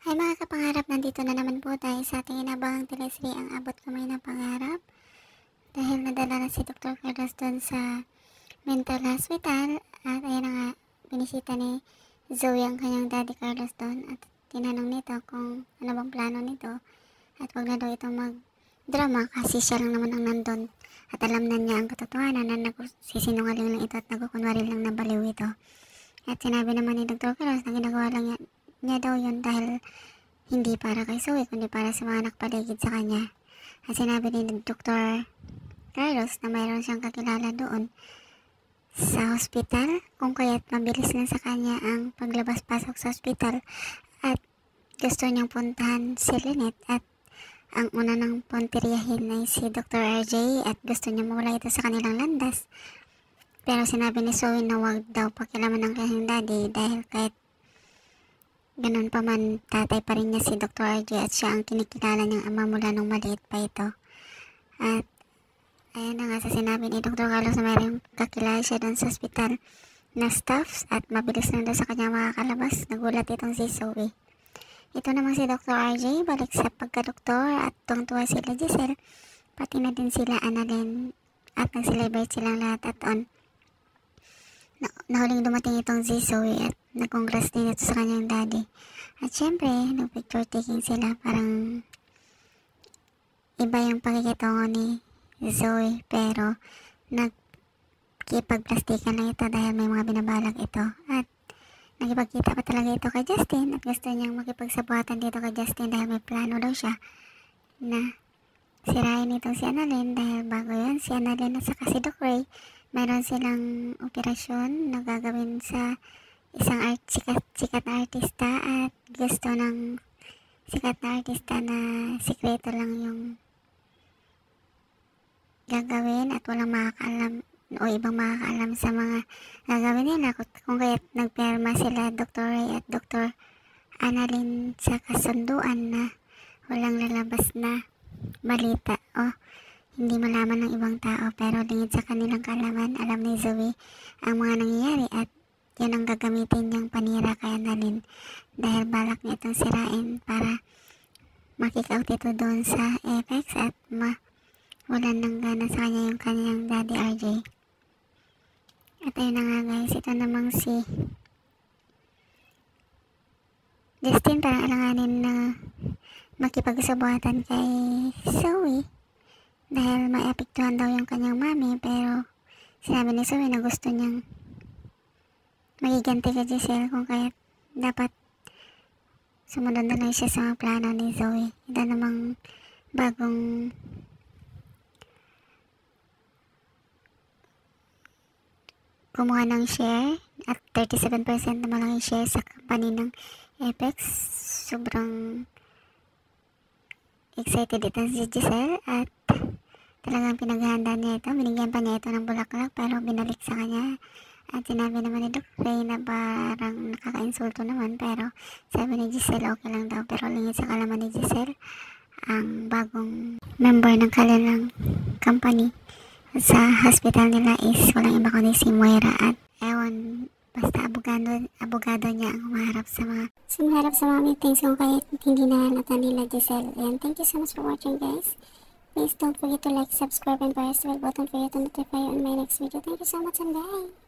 Ay mga kapangarap, nandito na naman po tayo sa ating inabangang teleserye ang Abot Kamay na Pangarap. Dahil nadala na si Dr. Carlos doon sa mental hospital at ayun na nga, binisita ni Zoe ang kanyang daddy Carlos doon at tinanong nito kung ano bang plano nito at wag na daw itong mag-drama kasi siya lang naman ang nandun at alam na niya ang katotohanan na nagsisinungaling lang ito at nagkukunwari lang na baliw ito. At sinabi naman ni Dr. Carlos na ginagawa lang niya daw yun dahil hindi para kay Zoe kundi para sa mga nakpaligid sa kanya. At sinabi ni Dr. Carlos na mayroon siyang kakilala doon sa hospital kung kaya't mabilis lang sa kanya ang paglabas-pasok sa hospital at gusto niyang puntahan si Lynette at ang una ng punteriyahin ay si Dr. RJ at gusto niya mawala ito sa kanilang landas. Pero sinabi ni Zoe na wag daw pakialaman ng kanyang daddy dahil kahit ganun pa man, tatay pa rin niya si Dr. RJ at siya ang kinikilala niyang ama mula nung maliit pa ito. At ayan na nga sa sinabi ni Dr. Carlos na mayroong kakilala siya doon sa hospital na staffs at mabilis lang doon sa kanya makakalabas. Nagulat itong si Zoe. Ito namang si Dr. RJ balik sa pagka-doktor at tungtuwa sila Giselle, pati na din sila Annalyn at nag-celebrate silang lahat at nahuling dumating itong si Zoe at nag-congrats din ito sa kanyang daddy. At syempre, nag-picture taking sila, parang iba yung pakikitungo ni Zoe pero nagkipagplastikan lang ito dahil may mga binabalak ito. At nakipagkita pa talaga ito kay Justin at gusto niyang makipagsabuhatan dito kay Justin dahil may plano daw siya na sirain itong si Annalyn dahil bago yun si Annalyn at saka si Doc Ray mayroon silang operasyon na gagawin sa isang sikat na artista at gusto ng sikat na artista na sikreto lang yung gagawin at walang makakaalam o ibang makakaalam sa mga gagawin nila kung kaya't nagpirma sila Dr. Ray at Dr. Annalyn sa kasunduan na walang lalabas na balita o hindi malaman ng ibang tao pero lingid sa kanilang kaalaman alam ni Zoe ang mga nangyayari at yan ang gagamitin niyang panira kay Annalyn dahil balak niya itong sirain para makikout ito doon sa Apex at walan ng gana sa kanya yung kanyang daddy RJ. At ayun na nga guys, ito namang si Justin parang alanganin na makipagsabuhatan kay Zoe dahil maapektuhan daw yung kanyang mami pero sinabi ni Zoe na gusto niyang magiganti kay Giselle kung kaya dapat sumunod na lang siya sa mga plano ni Zoe. Ito namang bagong kumuha ng share at 37% naman lang yung share sa company ng Apex. Sobrang excited ito si Giselle at talagang pinaghahanda niya ito. Binigyan pa niya ito ng bulaklak pero binalik sa kanya. At sinabi naman ni Doc Ray na parang nakaka-insulto naman pero sabi ni Giselle okay lang daw. Pero lingid sa kalaman ni Giselle ang bagong member ng kanilang company sa hospital nila is walang iba kundi si Moira at ewan basta abogado niya ang humaharap sa mga meetings kung kaya hindi nahalata nila Giselle. And thank you so much for watching guys. Please don't forget to like, subscribe and press the bell button for you to notify you on my next video. Thank you so much and bye!